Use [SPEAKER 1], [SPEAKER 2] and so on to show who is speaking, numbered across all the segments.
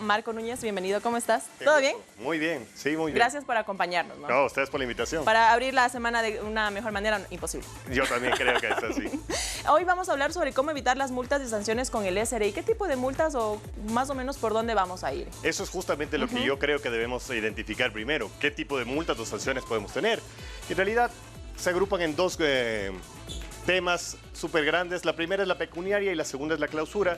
[SPEAKER 1] Marco Núñez, bienvenido, ¿cómo estás? ¿Todo bien?
[SPEAKER 2] Muy bien, sí, muy bien.
[SPEAKER 1] Gracias por acompañarnos, ¿no?
[SPEAKER 2] No, ustedes por la invitación.
[SPEAKER 1] Para abrir la semana de una mejor manera, imposible.
[SPEAKER 2] Yo también creo que es así.
[SPEAKER 1] Hoy vamos a hablar sobre cómo evitar las multas y sanciones con el SRI. ¿Qué tipo de multas o más o menos por dónde vamos a ir?
[SPEAKER 2] Eso es justamente lo que yo creo que debemos identificar primero. ¿Qué tipo de multas o sanciones podemos tener? En realidad se agrupan en dos temas súper grandes. La primera es la pecuniaria y la segunda es la clausura.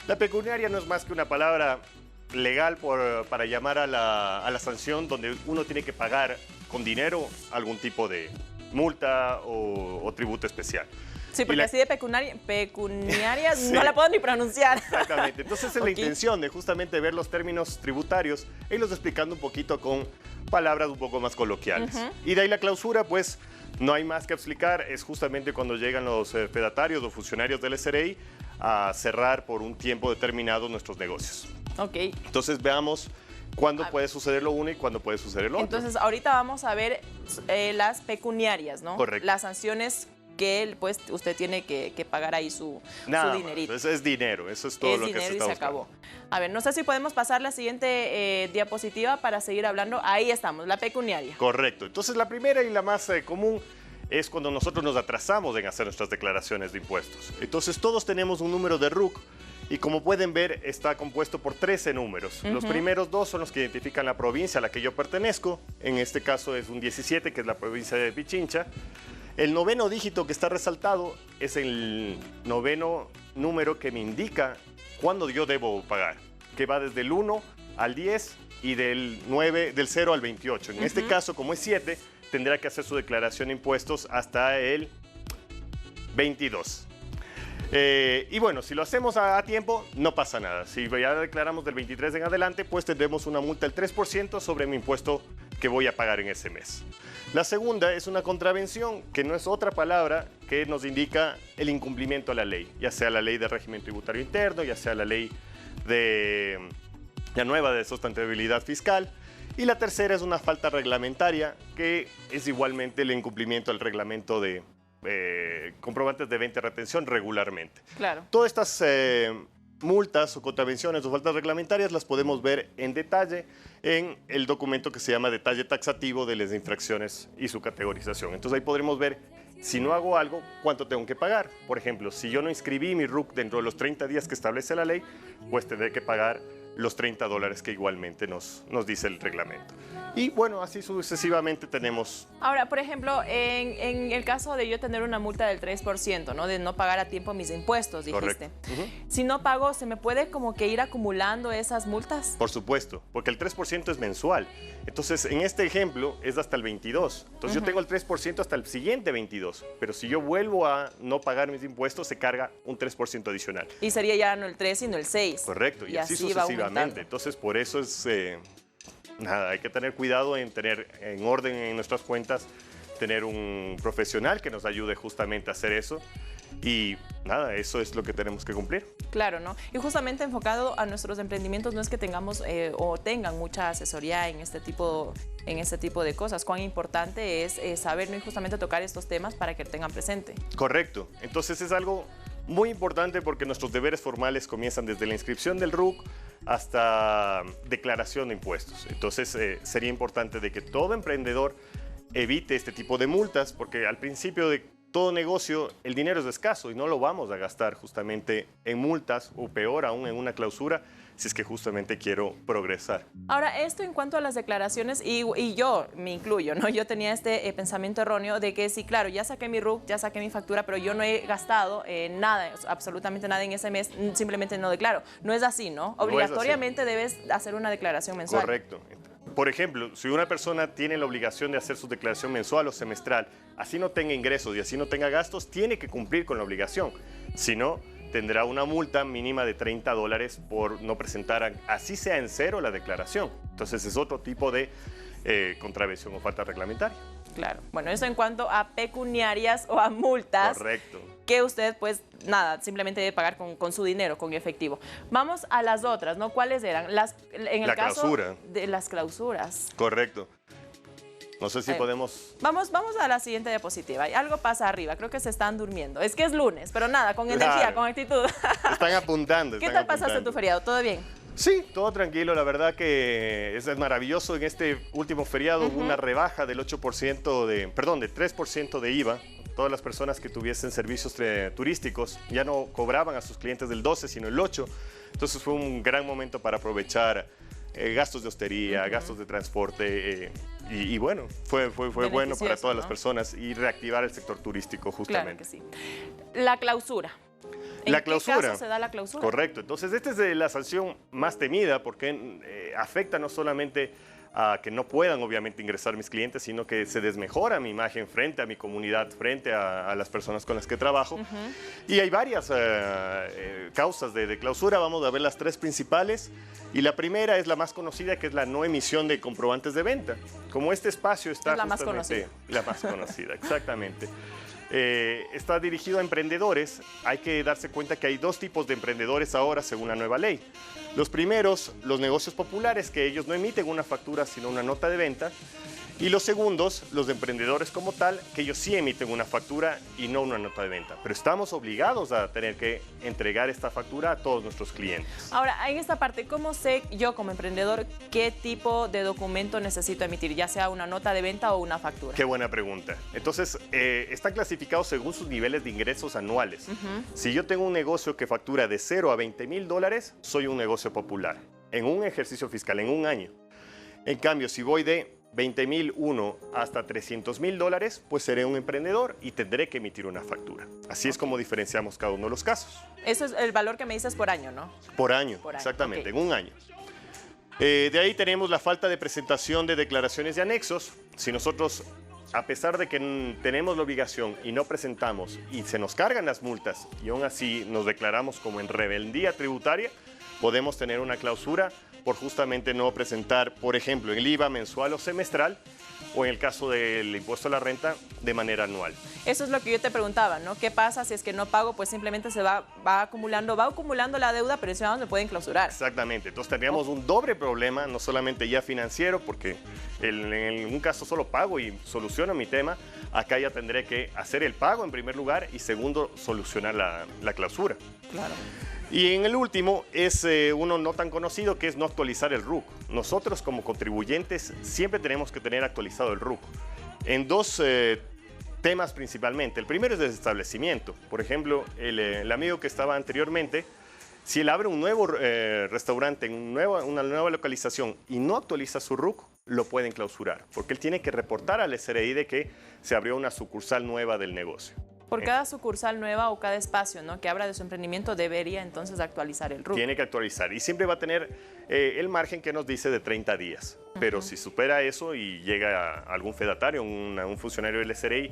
[SPEAKER 2] La pecuniaria no es más que una palabra legal para llamar a la sanción donde uno tiene que pagar con dinero algún tipo de multa o tributo especial.
[SPEAKER 1] Sí, porque así de pecuniaria
[SPEAKER 2] sí,
[SPEAKER 1] no la puedo ni pronunciar.
[SPEAKER 2] Exactamente. Entonces es la intención de justamente ver los términos tributarios e irlos explicando un poquito con palabras un poco más coloquiales. Y de ahí la clausura, pues no hay más que explicar, es justamente cuando llegan los fedatarios o funcionarios del SRI a cerrar por un tiempo determinado nuestros negocios.
[SPEAKER 1] Ok.
[SPEAKER 2] Entonces veamos cuándo puede suceder lo uno y cuándo puede suceder lo otro.
[SPEAKER 1] Entonces ahorita vamos a ver las pecuniarias, ¿no?
[SPEAKER 2] Correcto.
[SPEAKER 1] Las sanciones que pues usted tiene que pagar ahí su dinerito.
[SPEAKER 2] Eso es dinero, eso es todo lo que se está buscando.
[SPEAKER 1] Y se acabó. A ver, no sé si podemos pasar la siguiente diapositiva para seguir hablando. Ahí estamos, la pecuniaria.
[SPEAKER 2] Correcto. Entonces la primera y la más común es cuando nosotros nos atrasamos en hacer nuestras declaraciones de impuestos. Entonces todos tenemos un número de RUC y como pueden ver está compuesto por 13 números. Los primeros dos son los que identifican la provincia a la que yo pertenezco. En este caso es un 17, que es la provincia de Pichincha. El noveno dígito que está resaltado es el noveno número que me indica cuándo yo debo pagar, que va desde el 1 al 10 y del 0 al 28. En este caso, como es 7, tendrá que hacer su declaración de impuestos hasta el 22. Y bueno, si lo hacemos a tiempo, no pasa nada. Si ya declaramos del 23 en adelante, pues tendremos una multa del 3% sobre mi impuesto que voy a pagar en ese mes. La segunda es una contravención, que no es otra palabra que nos indica el incumplimiento a la ley, ya sea la ley de régimen tributario interno, ya sea la ley de la nueva de sustentabilidad fiscal. Y la tercera es una falta reglamentaria, que es igualmente el incumplimiento al reglamento de comprobantes de venta y retención regularmente.
[SPEAKER 1] Claro.
[SPEAKER 2] Todas estas multas o contravenciones o faltas reglamentarias las podemos ver en detalle en el documento que se llama detalle taxativo de las infracciones y su categorización. Entonces ahí podremos ver si no hago algo, cuánto tengo que pagar. Por ejemplo, si yo no inscribí mi RUC dentro de los 30 días que establece la ley, pues tendré que pagar los $30 que igualmente nos dice el reglamento. Y bueno, así sucesivamente tenemos.
[SPEAKER 1] Ahora, por ejemplo, en el caso de yo tener una multa del 3%, ¿no? De no pagar a tiempo mis impuestos, dijiste. Si no pago, ¿se me puede como que ir acumulando esas multas?
[SPEAKER 2] Por supuesto, porque el 3% es mensual. Entonces, en este ejemplo, es hasta el 22. Entonces, yo tengo el 3% hasta el siguiente 22. Pero si yo vuelvo a no pagar mis impuestos, se carga un 3% adicional.
[SPEAKER 1] Y sería ya no el 3, sino el 6.
[SPEAKER 2] Correcto, y así sucesivamente. Entonces, por eso es... nada, hay que tener cuidado en tener en orden en nuestras cuentas, tener un profesional que nos ayude justamente a hacer eso. Y nada, eso es lo que tenemos que cumplir.
[SPEAKER 1] Claro, ¿no? Y justamente enfocado a nuestros emprendimientos, no es que tengamos o tengan mucha asesoría en este tipo de cosas. Cuán importante es saber, ¿no? Y justamente tocar estos temas para que lo tengan presente.
[SPEAKER 2] Correcto. Entonces es algo muy importante porque nuestros deberes formales comienzan desde la inscripción del RUC hasta declaración de impuestos. Entonces sería importante de que todo emprendedor evite este tipo de multas porque al principio de todo negocio el dinero es escaso y no lo vamos a gastar justamente en multas o peor aún en una clausura si es que justamente quiero progresar. Ahora,
[SPEAKER 1] esto en cuanto a las declaraciones, y yo me incluyo, ¿no? Yo tenía este pensamiento erróneo de que sí, claro, ya saqué mi RUC, ya saqué mi factura, pero yo no he gastado nada, absolutamente nada en ese mes, simplemente no declaro. No es así, ¿no? Obligatoriamente debes hacer una declaración mensual.
[SPEAKER 2] Correcto. Por ejemplo, si una persona tiene la obligación de hacer su declaración mensual o semestral, así no tenga ingresos y así no tenga gastos, tiene que cumplir con la obligación. Si no, tendrá una multa mínima de $30 por no presentar, así sea en cero, la declaración. Entonces es otro tipo de contravención o falta reglamentaria.
[SPEAKER 1] Claro. Bueno, eso en cuanto a pecuniarias o a multas.
[SPEAKER 2] Correcto.
[SPEAKER 1] Que usted, pues, nada, simplemente debe pagar con su dinero, con efectivo. Vamos a las otras, ¿no? ¿Cuáles eran? En el caso
[SPEAKER 2] clausura.
[SPEAKER 1] De las clausuras.
[SPEAKER 2] Correcto. No sé si podemos...
[SPEAKER 1] Vamos a la siguiente diapositiva. Algo pasa arriba, creo que se están durmiendo. Es que es lunes, pero nada, con energía, con actitud.
[SPEAKER 2] Están apuntando.
[SPEAKER 1] ¿Qué tal pasaste tu feriado? ¿Todo bien?
[SPEAKER 2] Sí, todo tranquilo. La verdad que es maravilloso. En este último feriado hubo una rebaja del 8% de 3% de IVA. Todas las personas que tuviesen servicios turísticos ya no cobraban a sus clientes del 12, sino el 8. Entonces fue un gran momento para aprovechar gastos de hostería, gastos de transporte. Y bueno, fue bueno para todas las personas y reactivar el sector turístico justamente.
[SPEAKER 1] Claro que sí. La clausura. ¿En qué caso se da la clausura?
[SPEAKER 2] Correcto. Entonces, esta es la sanción más temida porque afecta no solamente a que no puedan, obviamente, ingresar mis clientes, sino que se desmejora mi imagen frente a mi comunidad, frente a las personas con las que trabajo. Y hay varias causas de clausura. Vamos a ver las tres principales. Y la primera es la más conocida, que es la no emisión de comprobantes de venta. Como este espacio está
[SPEAKER 1] la más conocida.
[SPEAKER 2] La más conocida, exactamente. Está dirigido a emprendedores. Hay que darse cuenta que hay dos tipos de emprendedores ahora según la nueva ley. Los primeros, los negocios populares, que ellos no emiten una factura sino una nota de venta. Y los segundos, los emprendedores como tal, que ellos sí emiten una factura y no una nota de venta. Pero estamos obligados a tener que entregar esta factura a todos nuestros clientes.
[SPEAKER 1] Ahora, en esta parte, ¿cómo sé yo como emprendedor qué tipo de documento necesito emitir? Ya sea una nota de venta o una factura.
[SPEAKER 2] Qué buena pregunta. Entonces, están clasificados según sus niveles de ingresos anuales. Si yo tengo un negocio que factura de 0 a $20,000, soy un negocio popular. En un ejercicio fiscal, en un año. En cambio, si voy de $20,001 hasta $300,000, pues seré un emprendedor y tendré que emitir una factura. Así es como diferenciamos cada uno de los casos.
[SPEAKER 1] Eso es el valor que me dices por año, ¿no?
[SPEAKER 2] Por año, exactamente, en un año. De ahí tenemos la falta de presentación de declaraciones y anexos. Si nosotros, a pesar de que tenemos la obligación y no presentamos y se nos cargan las multas y aún así nos declaramos como en rebeldía tributaria, podemos tener una clausura por justamente no presentar, por ejemplo, el IVA mensual o semestral, o en el caso del impuesto a la renta, de manera anual.
[SPEAKER 1] Eso es lo que yo te preguntaba, ¿no? ¿Qué pasa si es que no pago? Pues simplemente se va acumulando la deuda, pero encima me pueden clausurar.
[SPEAKER 2] Exactamente. Entonces tendríamos un doble problema, no solamente ya financiero, porque en un caso solo pago y soluciono mi tema, acá ya tendré que hacer el pago en primer lugar y segundo, solucionar la clausura.
[SPEAKER 1] Claro.
[SPEAKER 2] Y en el último es uno no tan conocido, que es no actualizar el RUC. Nosotros como contribuyentes siempre tenemos que tener actualizado el RUC en dos temas principalmente. El primero es desestablecimiento. Por ejemplo, el amigo que estaba anteriormente, si él abre un nuevo restaurante en una nueva localización y no actualiza su RUC, lo pueden clausurar, porque él tiene que reportar al SRI de que se abrió una sucursal nueva del negocio.
[SPEAKER 1] Por cada sucursal nueva o cada espacio, ¿no?, que abra de su emprendimiento, debería entonces actualizar el RUC.
[SPEAKER 2] Tiene que actualizar y siempre va a tener el margen que nos dice de 30 días. Pero si supera eso y llega a algún fedatario, un funcionario del SRI,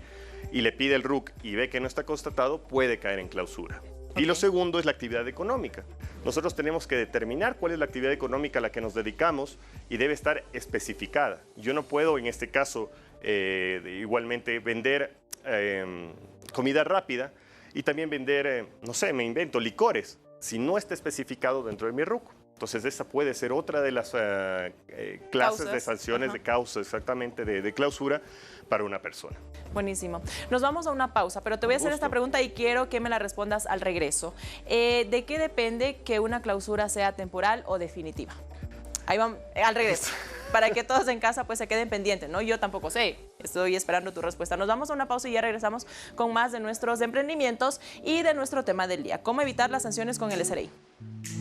[SPEAKER 2] y le pide el RUC y ve que no está constatado, puede caer en clausura. Y lo segundo es la actividad económica. Nosotros tenemos que determinar cuál es la actividad económica a la que nos dedicamos y debe estar especificada. Yo no puedo, en este caso, igualmente vender comida rápida y también vender, no sé, me invento, licores, si no está especificado dentro de mi RUC. Entonces esa puede ser otra de las clases de sanciones, de causa exactamente, de clausura para una persona.
[SPEAKER 1] Buenísimo. Nos vamos a una pausa, pero te voy a hacer esta pregunta y quiero que me la respondas al regreso. ¿De qué depende que una clausura sea temporal o definitiva? Ahí vamos, al regreso. Para que todos en casa pues se queden pendientes, ¿no? Yo tampoco sé, estoy esperando tu respuesta. Nos vamos a una pausa y ya regresamos con más de nuestros emprendimientos y de nuestro tema del día, cómo evitar las sanciones con el SRI.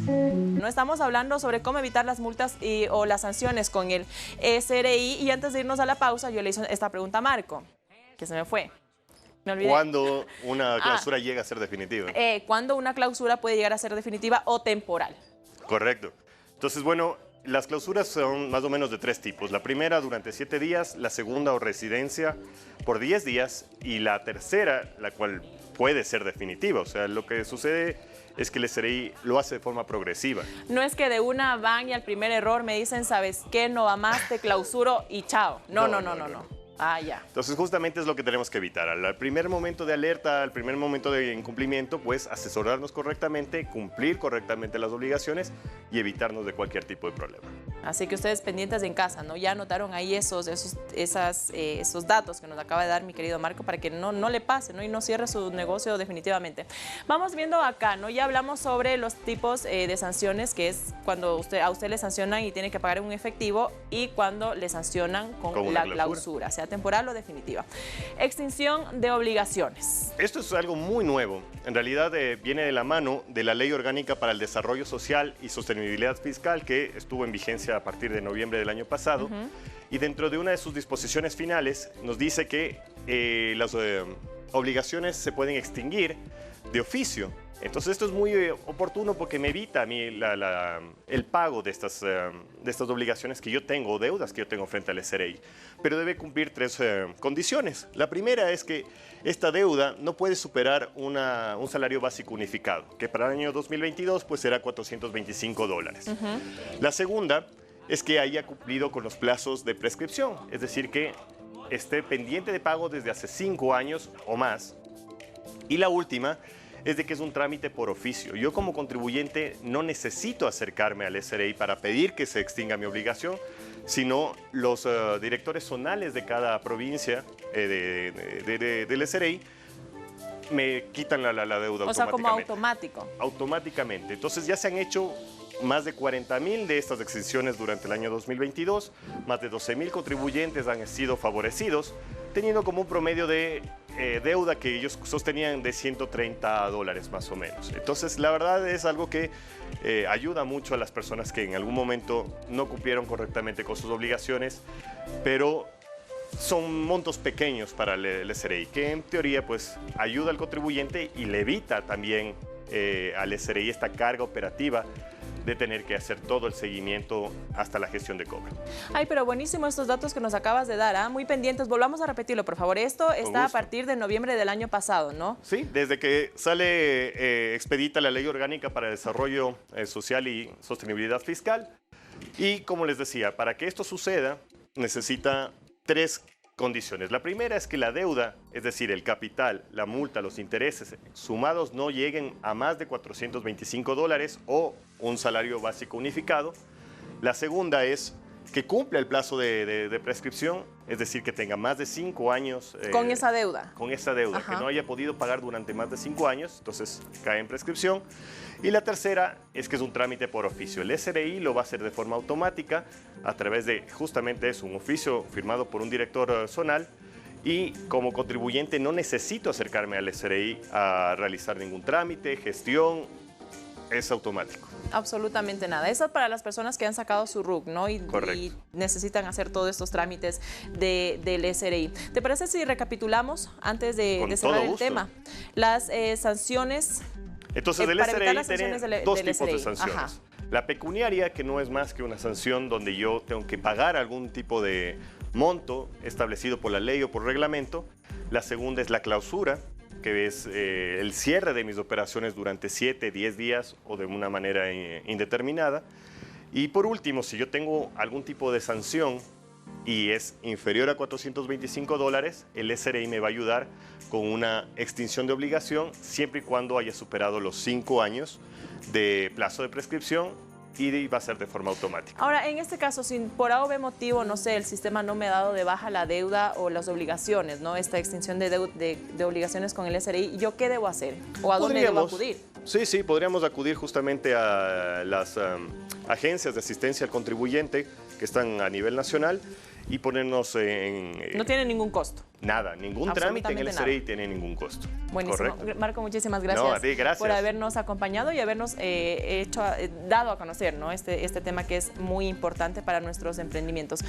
[SPEAKER 1] No estamos hablando sobre cómo evitar las multas o las sanciones con el SRI, y antes de irnos a la pausa yo le hice esta pregunta a Marco, que se me fue. Me olvidé.
[SPEAKER 2] ¿Cuándo una clausura llega a ser definitiva?
[SPEAKER 1] ¿Cuándo una clausura puede llegar a ser definitiva o temporal?
[SPEAKER 2] Correcto. Entonces, bueno, las clausuras son más o menos de tres tipos. La primera durante 7 días, la segunda o residencia por 10 días y la tercera, la cual puede ser definitiva. O sea, lo que sucede es que el SRI lo hace de forma progresiva. No
[SPEAKER 1] es que de una van y al primer error me dicen, ¿sabes qué? No va más, te clausuro y chao. No. Ah, ya.
[SPEAKER 2] Entonces, justamente es lo que tenemos que evitar. Al primer momento de alerta, al primer momento de incumplimiento, pues asesorarnos correctamente, cumplir correctamente las obligaciones y evitarnos de cualquier tipo de problema.
[SPEAKER 1] Así que ustedes pendientes en casa, ¿no? Ya anotaron ahí esos datos que nos acaba de dar mi querido Marco para que no le pase, ¿no? Y no cierre su negocio definitivamente. Vamos viendo acá, ¿no? Ya hablamos sobre los tipos de sanciones, que es cuando a usted le sancionan y tiene que pagar en un efectivo, y cuando le sancionan con la clausura, sea temporal o definitiva. Extinción de obligaciones.
[SPEAKER 2] Esto es algo muy nuevo. En realidad viene de la mano de la Ley Orgánica para el Desarrollo Social y Sostenibilidad Fiscal, que estuvo en vigencia a partir de noviembre del año pasado. Y dentro de una de sus disposiciones finales nos dice que las obligaciones se pueden extinguir de oficio. Entonces esto es muy oportuno porque me evita a mí el pago de estas obligaciones que yo tengo, o deudas que yo tengo frente al SRI. Pero debe cumplir tres condiciones. La primera es que esta deuda no puede superar un salario básico unificado, que para el año 2022 pues será $425. La segunda es que haya cumplido con los plazos de prescripción, es decir, que esté pendiente de pago desde hace 5 años o más. Y la última es de que es un trámite por oficio. Yo como contribuyente no necesito acercarme al SRI para pedir que se extinga mi obligación, sino los directores zonales de cada provincia del SRI me quitan la deuda automáticamente.
[SPEAKER 1] O sea, como automático.
[SPEAKER 2] Automáticamente. Entonces ya se han hecho más de 40.000 de estas exenciones durante el año 2022, más de 12.000 contribuyentes han sido favorecidos, teniendo como un promedio de deuda que ellos sostenían de $130 más o menos. Entonces, la verdad es algo que ayuda mucho a las personas que en algún momento no cumplieron correctamente con sus obligaciones, pero son montos pequeños para el SRI, que en teoría pues ayuda al contribuyente y le evita también al SRI esta carga operativa de tener que hacer todo el seguimiento hasta la gestión de cobro.
[SPEAKER 1] Ay, pero buenísimo estos datos que nos acabas de dar, ¿ah? Muy pendientes. Volvamos a repetirlo, por favor. Esto está a partir de noviembre del año pasado, ¿no?
[SPEAKER 2] Sí, desde que sale expedita la Ley Orgánica para el Desarrollo Social y Sostenibilidad Fiscal. Y como les decía, para que esto suceda, necesita tres condiciones. La primera es que la deuda, es decir, el capital, la multa, los intereses sumados no lleguen a más de $425 o un salario básico unificado. La segunda es que cumpla el plazo de prescripción, es decir, que tenga más de 5 años.
[SPEAKER 1] Con esa deuda.
[SPEAKER 2] Con esa deuda, que no haya podido pagar durante más de 5 años, entonces cae en prescripción. Y la tercera es que es un trámite por oficio. El SRI lo va a hacer de forma automática a través de, justamente es un oficio firmado por un director zonal, y como contribuyente no necesito acercarme al SRI a realizar ningún trámite, gestión, es automático.
[SPEAKER 1] Absolutamente nada. Eso es para las personas que han sacado su RUC, ¿no? Y necesitan hacer todos estos trámites del SRI. ¿Te parece si recapitulamos antes de cerrar el tema? Las sanciones.
[SPEAKER 2] Entonces, el SRI tiene dos tipos de sanciones. Ajá. La pecuniaria, que no es más que una sanción donde yo tengo que pagar algún tipo de monto establecido por la ley o por reglamento. La segunda es la clausura, que es el cierre de mis operaciones durante 7, 10 días o de una manera indeterminada. Y por último, si yo tengo algún tipo de sanción y es inferior a $425, el SRI me va a ayudar con una extinción de obligación siempre y cuando haya superado los 5 años de plazo de prescripción, y va a ser de forma automática.
[SPEAKER 1] Ahora, en este caso, si por A o B motivo, no sé, el sistema no me ha dado de baja la deuda o las obligaciones, ¿no? Esta extinción de obligaciones con el SRI, ¿yo qué debo hacer? ¿O a dónde debo acudir?
[SPEAKER 2] Sí, podríamos acudir justamente a las agencias de asistencia al contribuyente que están a nivel nacional y ponernos en...
[SPEAKER 1] No tiene ningún costo.
[SPEAKER 2] Nada, ningún trámite en el SRI tiene ningún costo.
[SPEAKER 1] Buenísimo.
[SPEAKER 2] Correcto.
[SPEAKER 1] Marco, muchísimas gracias,
[SPEAKER 2] a ti, gracias
[SPEAKER 1] por habernos acompañado y habernos dado a conocer, ¿no? este tema que es muy importante para nuestros emprendimientos.